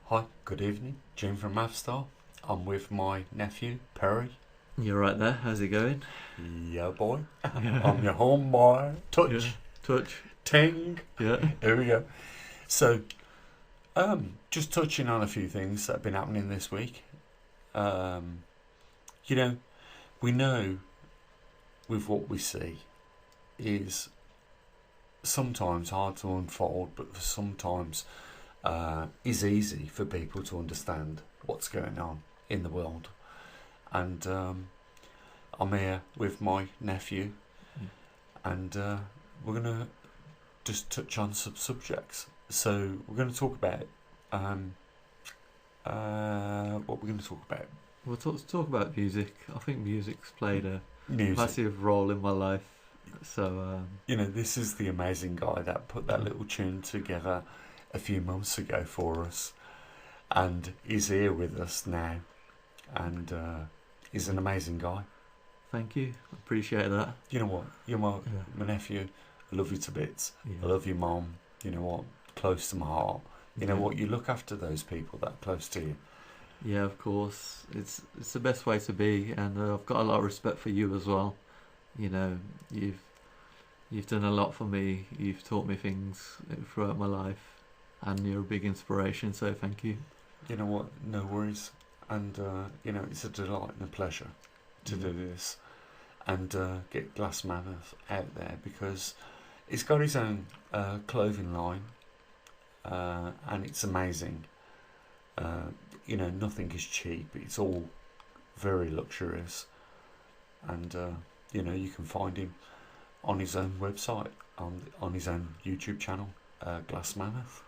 Hi, good evening. Jim from Mavstar. I'm with my nephew, Perry. You're right there. How's it going? Yeah, boy. Yeah. I'm your home boy. Yeah. Touch. Touch. Ting. Yeah. Here we go. So, just touching on a few things that have been happening this week. Um, you know, we know with what we see is sometimes hard to unfold, but sometimes is easy for people to understand what's going on in the world. And I'm here with my nephew, and we're going to just touch on some subjects. So we're going to talk about what we're going to talk about. We'll talk about music. I think music's played a Music. massive role in my life. So, This is the amazing guy that put that little tune together a few months ago for us, and he's here with us now, and he's an amazing guy. thank you. Appreciate that. You know what? You're my nephew. I love you to bits. Yeah. I love your mom. You know what? Close to my heart. You know what? You look after those people that are close to you. Yeah, of course. It's the best way to be, and I've got a lot of respect for you as well. You know, you've done a lot for me. You've taught me things throughout my life, and you're a big inspiration. So thank you. You know what? No worries. And it's a delight and a pleasure to do this, and get Glass Mammoth out there, because he's got his own clothing line, and it's amazing. Nothing is cheap. It's all very luxurious, and you can find him on his own website, on his own YouTube channel, Glass Mammoth,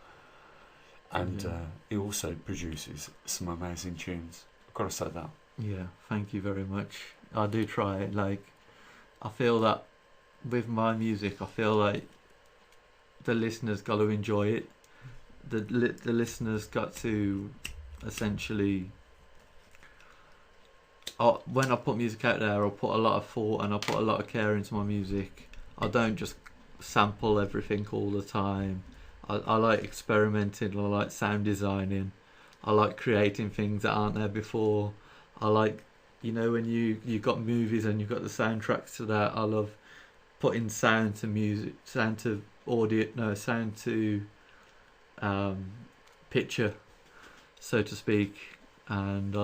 and he also produces some amazing tunes. I've got to say that. Yeah, thank you very much. I do try. Like, I feel that with my music, I feel like the listeners got to enjoy it. The listeners got to essentially. When I put music out there, I put a lot of thought and I put a lot of care into my music. I don't just sample everything all the time. I like experimenting. I like sound designing. I like creating things that aren't there before. I like, when you got movies and you've got the soundtracks to that. I love putting sound to music, sound to audio, no, sound to picture, so to speak. And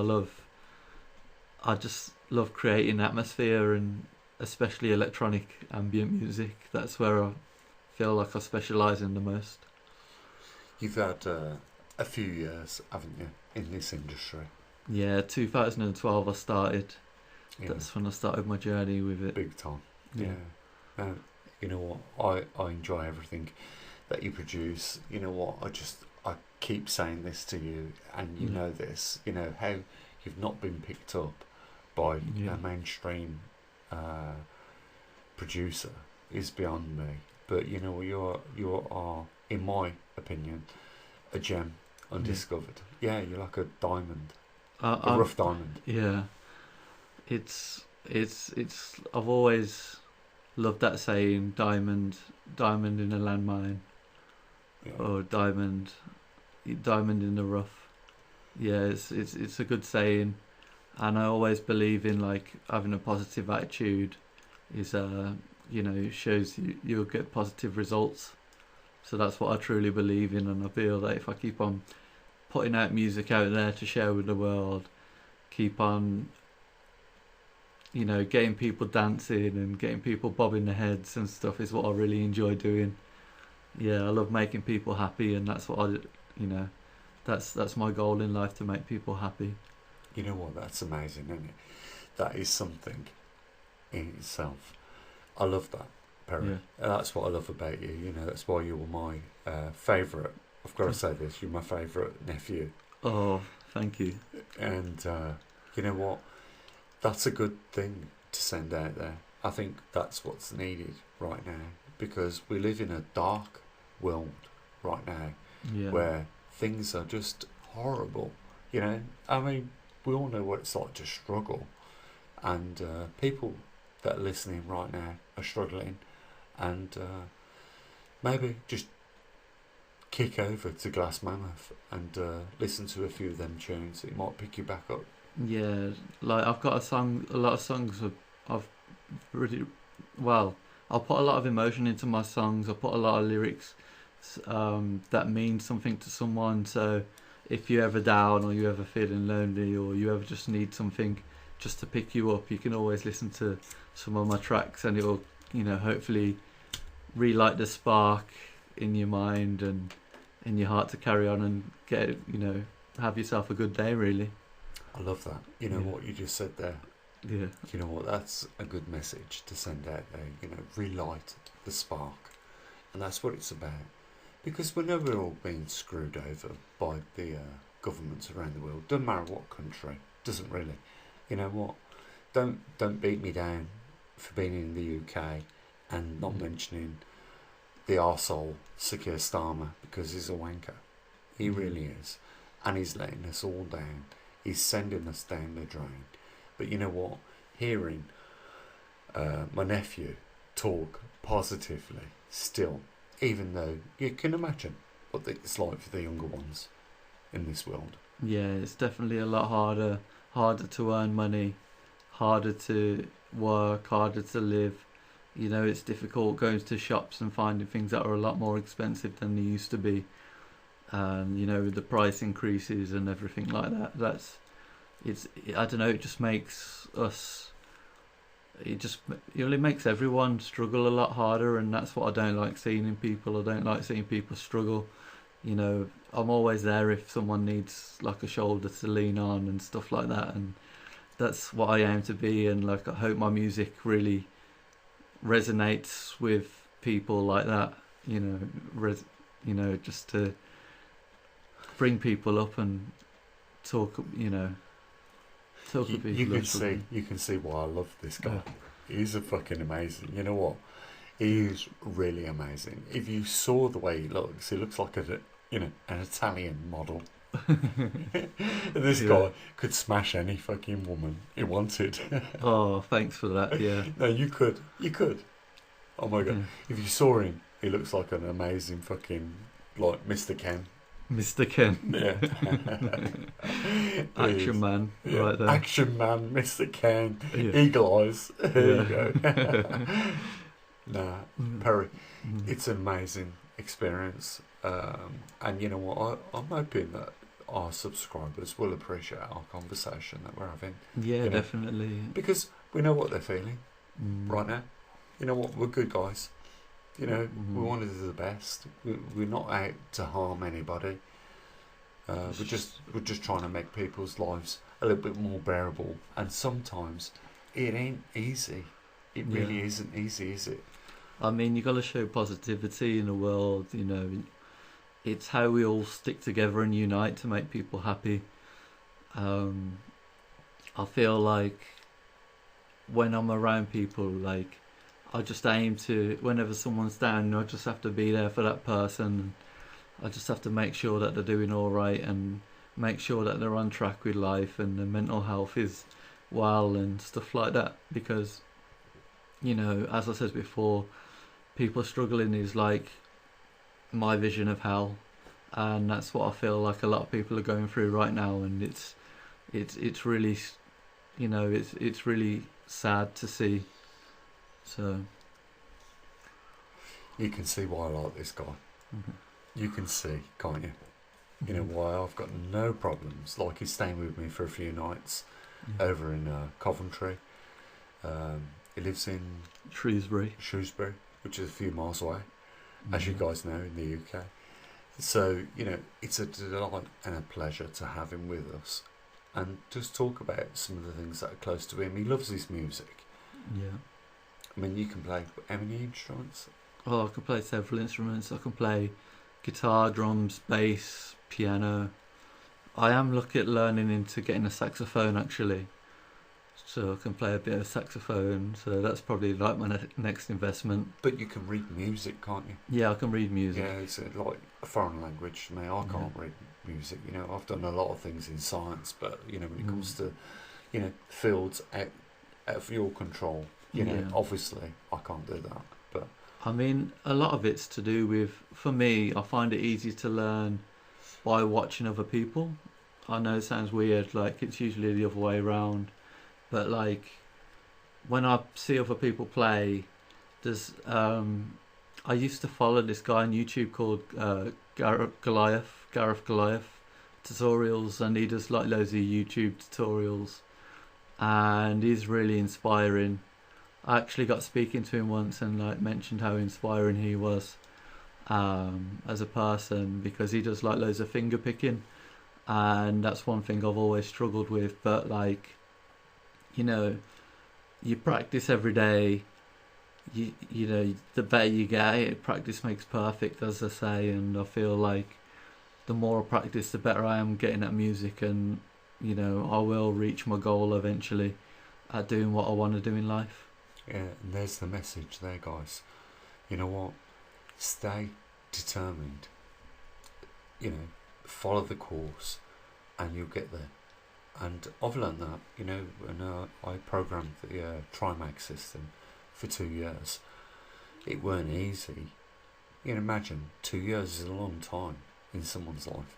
I just love creating atmosphere, and especially electronic ambient music. That's where I feel like I specialise in the most. You've had a few years, haven't you, in this industry? Yeah, 2012 I started. Yeah. That's when I started my journey with it. Big time. Yeah. You know what? I enjoy everything that you produce. You know what? I keep saying this to you, and you know this. You know how you've not been picked up by a mainstream producer is beyond me. But you are, in my opinion, a gem undiscovered. Yeah, you're like a diamond, a rough diamond. Yeah, it's. I've always loved that saying, diamond in a landmine, or diamond in the rough. Yeah, it's a good saying, and I always believe in like having a positive attitude. Is shows you'll get positive results. So that's what I truly believe in, and I feel that if I keep on putting out music out there to share with the world, keep on getting people dancing and getting people bobbing their heads and stuff, is what I really enjoy doing. Yeah, I love making people happy, and that's what that's my goal in life, to make people happy. You know what? That's amazing, isn't it? That is something in itself. I love that, Perry. Yeah. That's what I love about you. That's why you were my favourite. I've got to say this. You're my favourite nephew. Oh, thank you. And you know what? That's a good thing to send out there. I think that's what's needed right now, because we live in a dark world right now, where things are just horrible. I mean, we all know what it's like to struggle, and people that are listening right now are struggling, and maybe just kick over to Glass Mammoth and listen to a few of them tunes. It might pick you back up. Yeah, like I've got a lot of songs I've really, well, I'll put a lot of emotion into my songs. I put a lot of lyrics that mean something to someone. So if you're ever down or you ever feeling lonely or you ever just need something just to pick you up, you can always listen to some of my tracks and it'll, hopefully relight the spark in your mind and in your heart to carry on and get, have yourself a good day, really. I love that. You know what you just said there? Yeah. You know what? That's a good message to send out there. Relight the spark. And that's what it's about. Because we know we're all being screwed over by the governments around the world. Doesn't matter what country. Doesn't really. You know what? Don't beat me down for being in the UK and not mentioning the arsehole Sakir Starmer because he's a wanker. He really is. And he's letting us all down. He's sending us down the drain. But you know what? Hearing my nephew talk positively still, even though you can imagine what it's like for the younger ones in this world. Yeah, it's definitely a lot harder to earn money, harder to work, harder to live. It's difficult going to shops and finding things that are a lot more expensive than they used to be. And with the price increases and everything like that, I don't know, it just makes us, it really makes everyone struggle a lot harder, and that's what I don't like seeing in people. I don't like seeing people struggle. I'm always there if someone needs like a shoulder to lean on and stuff like that, and that's what I aim to be. And like I hope my music really resonates with people like that, just to bring people up and talk, talk to people. You can see why I love this guy. He's a fucking amazing. You know what? He's really amazing. If you saw the way he looks like an Italian model. This guy could smash any fucking woman he wanted. Oh, thanks for that. Yeah. No, you could. Oh my god! If you saw him, he looks like an amazing fucking like Mr. Ken. Mr. Ken. Yeah. Action man, right there. Action man, Mr. Ken. Yeah. Eagle eyes. There you go. Nah, Perry, it's an amazing experience. And you know what? I'm hoping that our subscribers will appreciate our conversation that we're having. Yeah, definitely. Because we know what they're feeling right now. You know what? We're good guys. We want to do the best. We're not out to harm anybody. We're just trying to make people's lives a little bit more bearable. And sometimes it ain't easy. It really isn't easy, is it? I mean, you got to show positivity in the world. It's how we all stick together and unite to make people happy. I feel like when I'm around people, like I just aim to, whenever someone's down, I just have to be there for that person. I just have to make sure that they're doing all right and make sure that they're on track with life and their mental health is well and stuff like that. Because, as I said before, people struggling is like my vision of hell, and that's what I feel like a lot of people are going through right now. And it's really, it's really sad to see. So you can see why I like this guy. You can see, can't you? You know why I've got no problems. Like he's staying with me for a few nights over in Coventry. He lives in Shrewsbury, which is a few miles away, as you guys know, in the UK. So it's a delight and a pleasure to have him with us, and just talk about some of the things that are close to him. He loves his music. Yeah. I mean, you can play how many instruments? Oh, I can play several instruments. I can play guitar, drums, bass, piano. I am looking at learning into getting a saxophone actually. So I can play a bit of saxophone. So that's probably like my next investment. But you can read music, can't you? Yeah, I can read music. Yeah, it's like a foreign language. I mean, I can't read music. I've done a lot of things in science, but when it comes to fields out of your control, obviously I can't do that. But I mean, a lot of it's to do with, for me, I find it easy to learn by watching other people. I know it sounds weird, like it's usually the other way around, but like when I see other people play, there's I used to follow this guy on YouTube called Gareth Goliath tutorials, and he does like loads of YouTube tutorials, and he's really inspiring. I actually got speaking to him once and like mentioned how inspiring he was as a person, because he does like loads of finger picking, and that's one thing I've always struggled with. But like, you know, you practice every day. You know, the better you get, practice makes perfect, as I say, and I feel like the more I practice, the better I am getting at music, and you know, I will reach my goal eventually at doing what I want to do in life. Yeah, and there's the message there, guys. You know what? Stay determined. You know, follow the course, and you'll get there. And I've learned that. You know, when I programmed the Trimax system for 2 years, it weren't easy. You know, imagine 2 years is a long time in someone's life.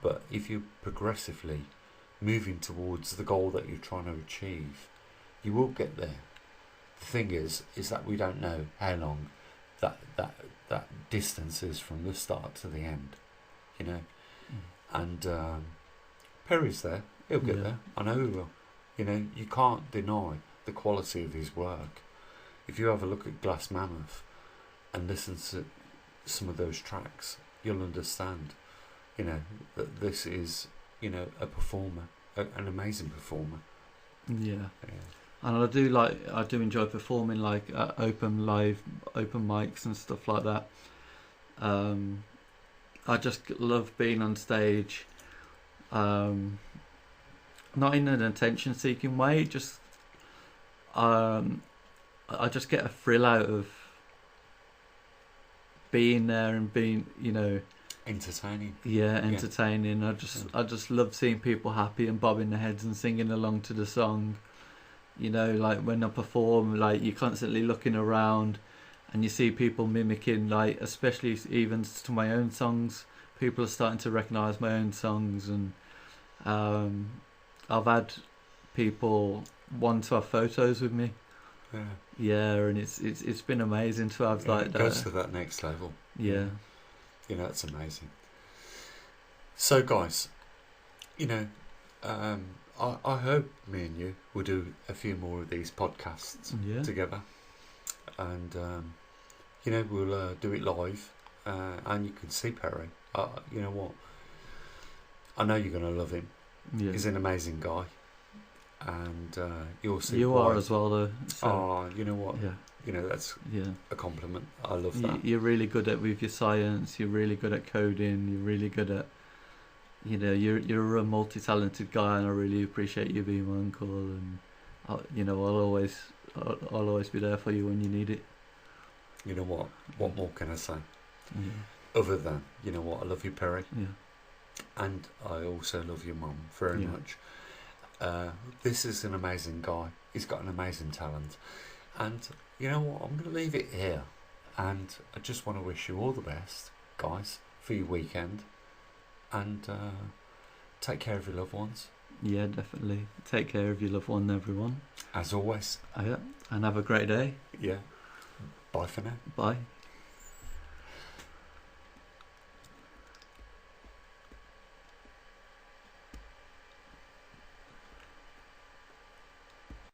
But if you're progressively moving towards the goal that you're trying to achieve, you will get there. The thing is that we don't know how long that distance is from the start to the end, you know. And Perry's there; he'll get there. I know he will. You know, you can't deny the quality of his work. If you have a look at Glass Mammoth and listen to some of those tracks, you'll understand. You know that this is, you know, a performer, an amazing performer. Yeah. And I do enjoy performing like at open mics and stuff like that. I just love being on stage, not in an attention-seeking way. Just I just get a thrill out of being there and being, you know, entertaining. Yeah, entertaining. Yeah. I just love seeing people happy and bobbing their heads and singing along to the song. You know, like when I perform, like you're constantly looking around and you see people mimicking, like especially even to my own songs. People are starting to recognise my own songs, and I've had people want to have photos with me. Yeah, and it's been amazing to have like it that. goes to that next level. Yeah. You know, it's amazing. So guys, you know, I hope me and you will do a few more of these podcasts together, and you know, we'll do it live, and you can see Perry. You know what? I know you're going to love him. Yeah. He's an amazing guy, and you'll see. You are as well, though. So. Oh, you know what? Yeah. You know, that's a compliment. I love that. You're really good with your science. You're really good at coding. You're really good at, you know, you're a multi-talented guy, and I really appreciate you being my uncle. And you know, I'll always be there for you when you need it. You know what? What more can I say? Other than, you know what, I love you, Perry. Yeah. And I also love your mum very much. This is an amazing guy. He's got an amazing talent. And you know what? I'm going to leave it here. And I just want to wish you all the best, guys, for your weekend. And take care of your loved ones. Yeah, definitely. Take care of your loved one, everyone. As always. And have a great day. Yeah. Bye for now. Bye.